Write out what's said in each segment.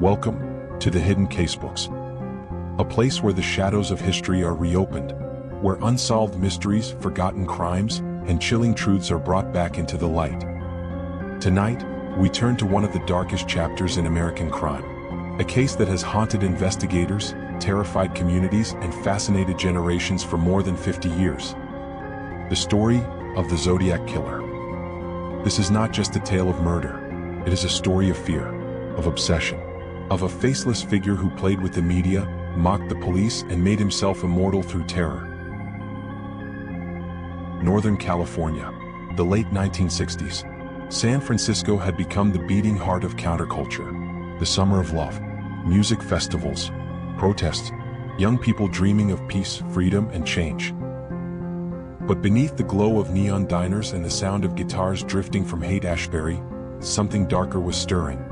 Welcome to the Hidden Casebooks, a place where the shadows of history are reopened, where unsolved mysteries, forgotten crimes, and chilling truths are brought back into the light. Tonight, we turn to one of the darkest chapters in American crime, a case that has haunted investigators, terrified communities, and fascinated generations for more than 50 years. The story of the Zodiac Killer. This is not just a tale of murder. It is a story of fear, of obsession, of a faceless figure who played with the media, mocked the police, and made himself immortal through terror. Northern California, the late 1960s. San Francisco had become the beating heart of counterculture. The summer of love, music festivals, protests, young people dreaming of peace, freedom, and change. But beneath the glow of neon diners and the sound of guitars drifting from Haight-Ashbury, something darker was stirring.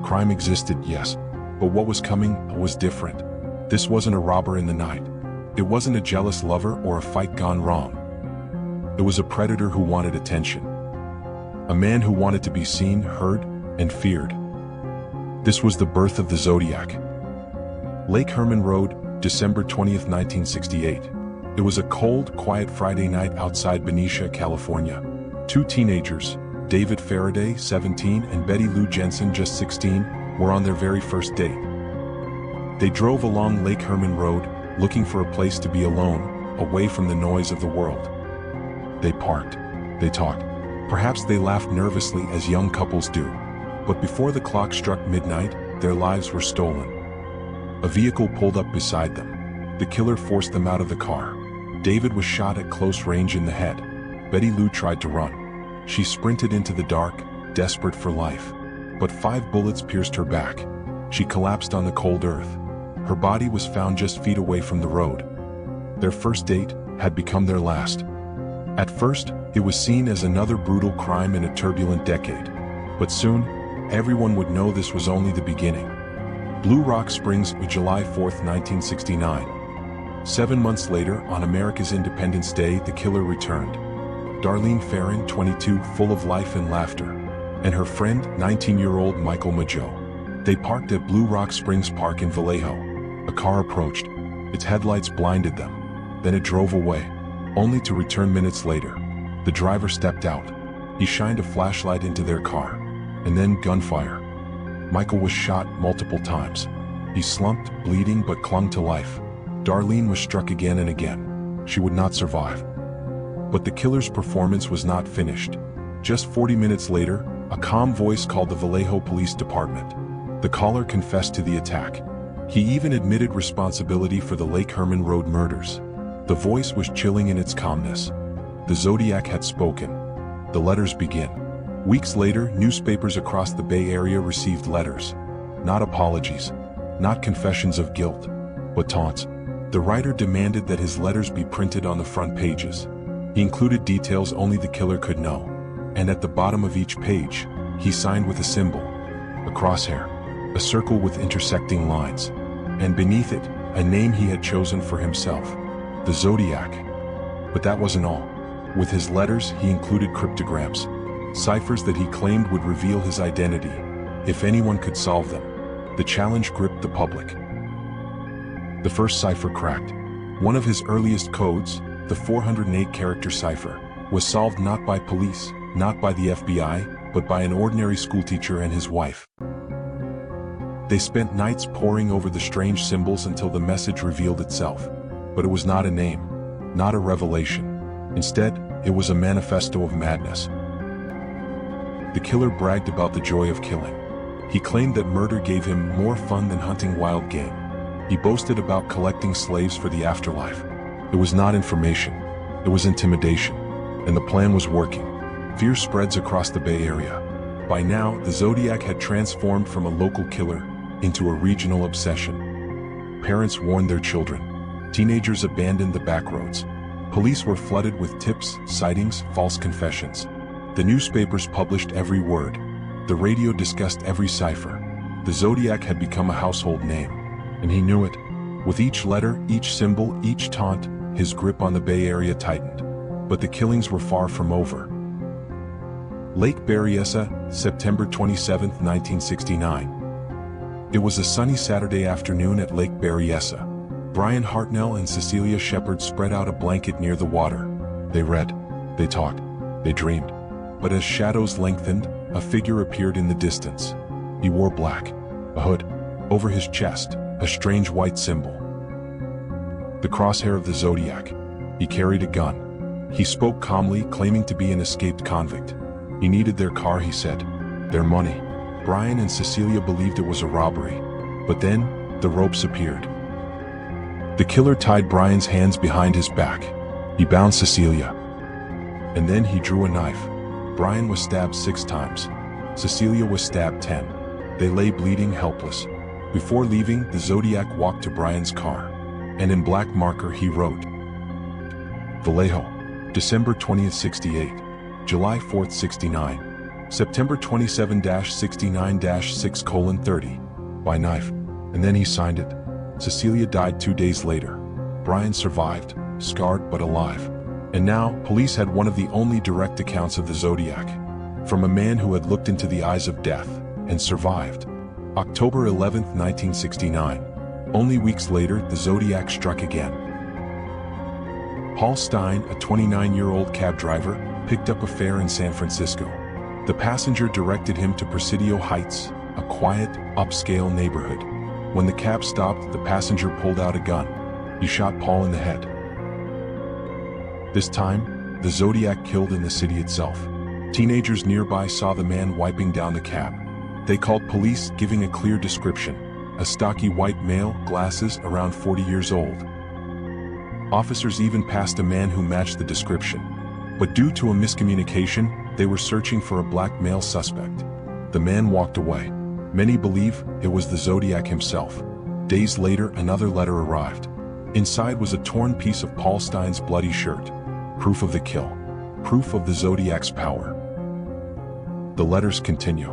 Crime existed, yes, but what was coming was different. This wasn't a robber in the night. It wasn't a jealous lover or a fight gone wrong. It was a predator who wanted attention. A man who wanted to be seen, heard, and feared. This was the birth of the Zodiac. Lake Herman Road, December 20th, 1968. It was a cold, quiet Friday night outside Benicia, California. Two teenagers, David Faraday, 17, and Betty Lou Jensen, just 16, were on their very first date. They drove along Lake Herman Road, looking for a place to be alone, away from the noise of the world. They parked. They talked. Perhaps they laughed nervously as young couples do. But before the clock struck midnight, their lives were stolen. A vehicle pulled up beside them. The killer forced them out of the car. David was shot at close range in the head. Betty Lou tried to run. She sprinted into the dark, desperate for life. But 5 bullets pierced her back. She collapsed on the cold earth. Her body was found just feet away from the road. Their first date had become their last. At first, it was seen as another brutal crime in a turbulent decade. But soon, everyone would know this was only the beginning. Blue Rock Springs, July 4th, 1969. 7 months later, on America's Independence Day, the killer returned. Darlene Ferrin, 22, full of life and laughter, and her friend, 19-year-old Michael Majo. They parked at Blue Rock Springs Park in Vallejo. A car approached. Its headlights blinded them. Then it drove away, only to return minutes later. The driver stepped out. He shined a flashlight into their car, and then gunfire. Michael was shot multiple times. He slumped, bleeding, but clung to life. Darlene was struck again and again. She would not survive. But the killer's performance was not finished. Just 40 minutes later, a calm voice called the Vallejo Police Department. The caller confessed to the attack. He even admitted responsibility for the Lake Herman Road murders. The voice was chilling in its calmness. The Zodiac had spoken. The letters begin. Weeks later, newspapers across the Bay Area received letters. Not apologies, not confessions of guilt, but taunts. The writer demanded that his letters be printed on the front pages. He included details only the killer could know. And at the bottom of each page, he signed with a symbol, a crosshair, a circle with intersecting lines, and beneath it, a name he had chosen for himself, the Zodiac. But that wasn't all. With his letters, he included cryptograms, ciphers that he claimed would reveal his identity, if anyone could solve them. The challenge gripped the public. The first cipher cracked. One of his earliest codes, the 408-character cipher, was solved not by police, not by the FBI, but by an ordinary schoolteacher and his wife. They spent nights poring over the strange symbols until the message revealed itself. But it was not a name, not a revelation. Instead, it was a manifesto of madness. The killer bragged about the joy of killing. He claimed that murder gave him more fun than hunting wild game. He boasted about collecting slaves for the afterlife. It was not information, it was intimidation. And the plan was working. Fear spreads across the Bay Area. By now, the Zodiac had transformed from a local killer into a regional obsession. Parents warned their children. Teenagers abandoned the back roads. Police were flooded with tips, sightings, false confessions. The newspapers published every word. The radio discussed every cipher. The Zodiac had become a household name. And he knew it. With each letter, each symbol, each taunt, his grip on the Bay Area tightened. But the killings were far from over. Lake Berryessa, September 27, 1969. It was a sunny Saturday afternoon at Lake Berryessa. Brian Hartnell and Cecilia Shepard spread out a blanket near the water. They read, they talked, they dreamed. But as shadows lengthened, a figure appeared in the distance. He wore black, a hood over his chest, a strange white symbol. The crosshair of the Zodiac. He carried a gun. He spoke calmly, claiming to be an escaped convict. He needed their car, he said. Their money. Brian and Cecilia believed it was a robbery. But then, the ropes appeared. The killer tied Brian's hands behind his back. He bound Cecilia. And then he drew a knife. Brian was stabbed 6 times. Cecilia was stabbed 10. They lay bleeding, helpless. Before leaving, the Zodiac walked to Brian's car. And in black marker he wrote, Vallejo, December 20th, 68, July 4th, 69, September 27-69-6:30, by knife. And then he signed it. Cecilia died 2 days later. Brian survived, scarred but alive. And now, police had one of the only direct accounts of the Zodiac. From a man who had looked into the eyes of death, and survived. October 11, 1969. Only weeks later, the Zodiac struck again. Paul Stein, a 29-year-old cab driver, picked up a fare in San Francisco. The passenger directed him to Presidio Heights, a quiet, upscale neighborhood. When the cab stopped, the passenger pulled out a gun. He shot Paul in the head. This time, the Zodiac killed in the city itself. Teenagers nearby saw the man wiping down the cab. They called police, giving a clear description. A stocky white male, glasses, around 40 years old. Officers even passed a man who matched the description. But due to a miscommunication, they were searching for a black male suspect. The man walked away. Many believe it was the Zodiac himself. Days later, another letter arrived. Inside was a torn piece of Paul Stein's bloody shirt. Proof of the kill. Proof of the Zodiac's power. The letters continue.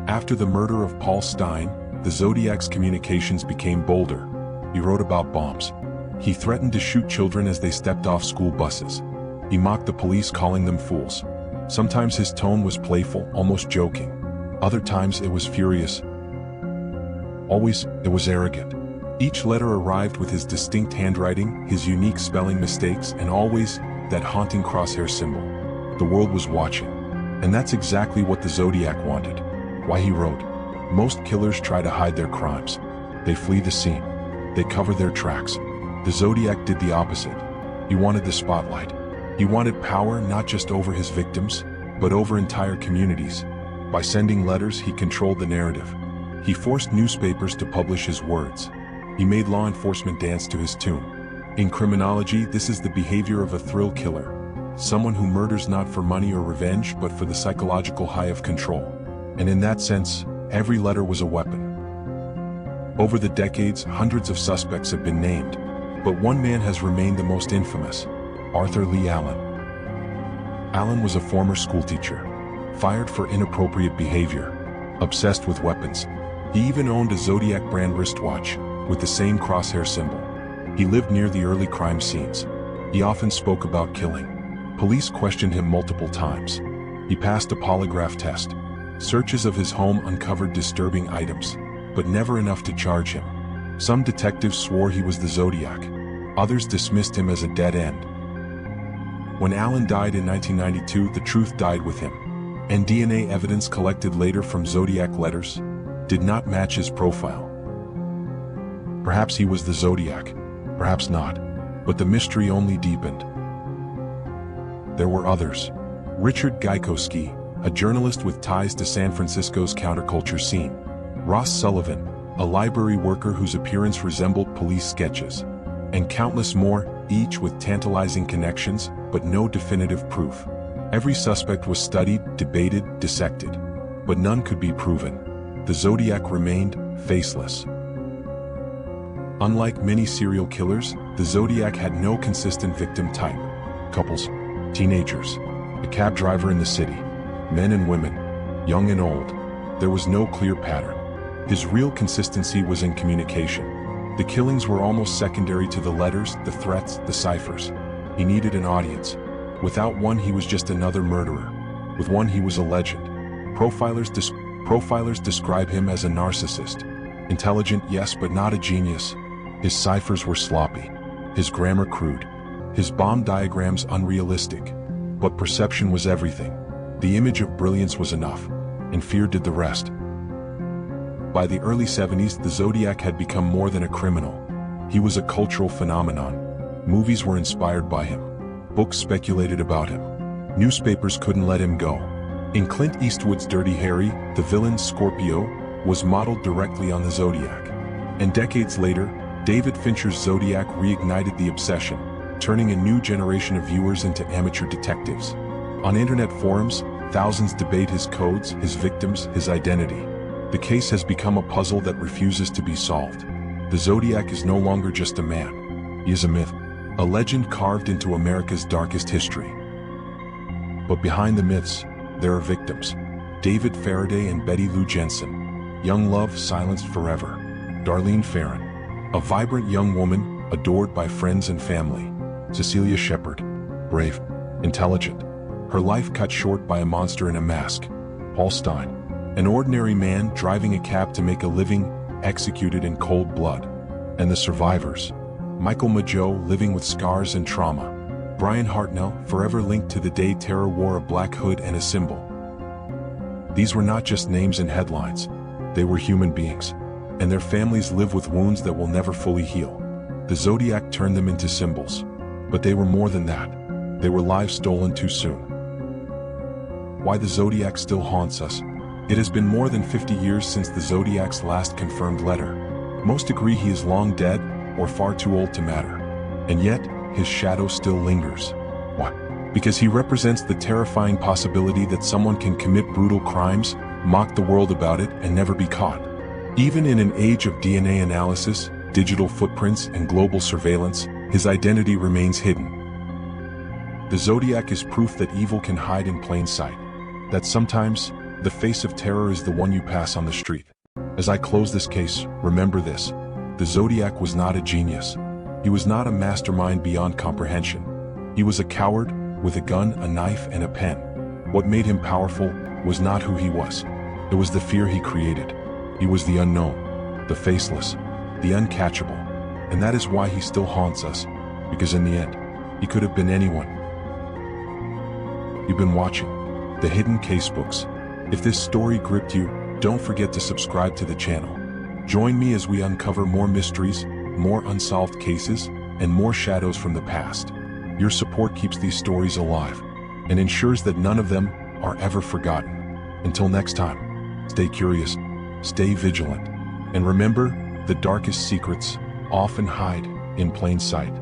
After the murder of Paul Stein, the Zodiac's communications became bolder. He wrote about bombs. He threatened to shoot children as they stepped off school buses. He mocked the police, calling them fools. Sometimes his tone was playful, almost joking. Other times it was furious. Always, it was arrogant. Each letter arrived with his distinct handwriting, his unique spelling mistakes, and always that haunting crosshair symbol. The world was watching. And that's exactly what the Zodiac wanted. Why he wrote, most killers try to hide their crimes. They flee the scene. They cover their tracks. The Zodiac did the opposite. He wanted the spotlight. He wanted power not just over his victims, but over entire communities. By sending letters, he controlled the narrative. He forced newspapers to publish his words. He made law enforcement dance to his tune. In criminology, this is the behavior of a thrill killer. Someone who murders not for money or revenge, but for the psychological high of control. And in that sense, every letter was a weapon. Over the decades, hundreds of suspects have been named. But one man has remained the most infamous. Arthur Lee Allen. Allen was a former schoolteacher. Fired for inappropriate behavior. Obsessed with weapons. He even owned a Zodiac brand wristwatch, with the same crosshair symbol. He lived near the early crime scenes. He often spoke about killing. Police questioned him multiple times. He passed a polygraph test. Searches of his home uncovered disturbing items, but never enough to charge him. Some detectives swore he was the Zodiac. Others dismissed him as a dead end. When Allen died in 1992, the truth died with him. And DNA evidence collected later from Zodiac letters did not match his profile. Perhaps he was the Zodiac, perhaps not, but the mystery only deepened. There were others. Richard Gaikowski, a journalist with ties to San Francisco's counterculture scene. Ross Sullivan, a library worker whose appearance resembled police sketches. And countless more, each with tantalizing connections, but no definitive proof. Every suspect was studied, debated, dissected, but none could be proven. The Zodiac remained faceless. Unlike many serial killers, the Zodiac had no consistent victim type. Couples, teenagers, a cab driver in the city, men and women, young and old. There was no clear pattern. His real consistency was in communication. The killings were almost secondary to the letters, the threats, the ciphers. He needed an audience. Without one, he was just another murderer. With one, he was a legend. Profilers describe him as a narcissist, Intelligent, yes, but not a genius. His ciphers were sloppy, his grammar crude, his bomb diagrams unrealistic. But perception was everything. The image of brilliance was enough, and fear did the rest. By the early 70s, the Zodiac had become more than a criminal. He was a cultural phenomenon. Movies were inspired by him. Books speculated about him. Newspapers couldn't let him go. In Clint Eastwood's Dirty Harry, the villain Scorpio was modeled directly on the Zodiac. And decades later, David Fincher's Zodiac reignited the obsession, turning a new generation of viewers into amateur detectives. On internet forums, thousands debate his codes, his victims, his identity. The case has become a puzzle that refuses to be solved. The Zodiac is no longer just a man. He is a myth, a legend carved into America's darkest history. But behind the myths, there are victims. David Faraday and Betty Lou Jensen. Young love silenced forever. Darlene Ferrin, a vibrant young woman adored by friends and family. Cecilia Shepard, brave, intelligent. Her life cut short by a monster in a mask. Paul Stein, an ordinary man driving a cab to make a living, executed in cold blood. And the survivors. Michael Mageau, living with scars and trauma. Brian Hartnell, forever linked to the day terror wore a black hood and a symbol. These were not just names and headlines. They were human beings. And their families live with wounds that will never fully heal. The Zodiac turned them into symbols. But they were more than that. They were lives stolen too soon. Why the Zodiac still haunts us? It has been more than 50 years since the Zodiac's last confirmed letter. Most agree he is long dead or far too old to matter. And yet, his shadow still lingers. Why? Because he represents the terrifying possibility that someone can commit brutal crimes, mock the world about it, and never be caught. Even in an age of DNA analysis, digital footprints, and global surveillance, his identity remains hidden. The Zodiac is proof that evil can hide in plain sight. That sometimes, the face of terror is the one you pass on the street. As I close this case, remember this. The Zodiac was not a genius. He was not a mastermind beyond comprehension. He was a coward with a gun, a knife, and a pen. What made him powerful was not who he was. It was the fear he created. He was the unknown, the faceless, the uncatchable. And that is why he still haunts us, because in the end, he could have been anyone. You've been watching the Hidden Casebooks. If this story gripped you, don't forget to subscribe to the channel. Join me as we uncover more mysteries, more unsolved cases, and more shadows from the past. Your support keeps these stories alive and ensures that none of them are ever forgotten. Until next time, stay curious, stay vigilant, and remember, the darkest secrets often hide in plain sight.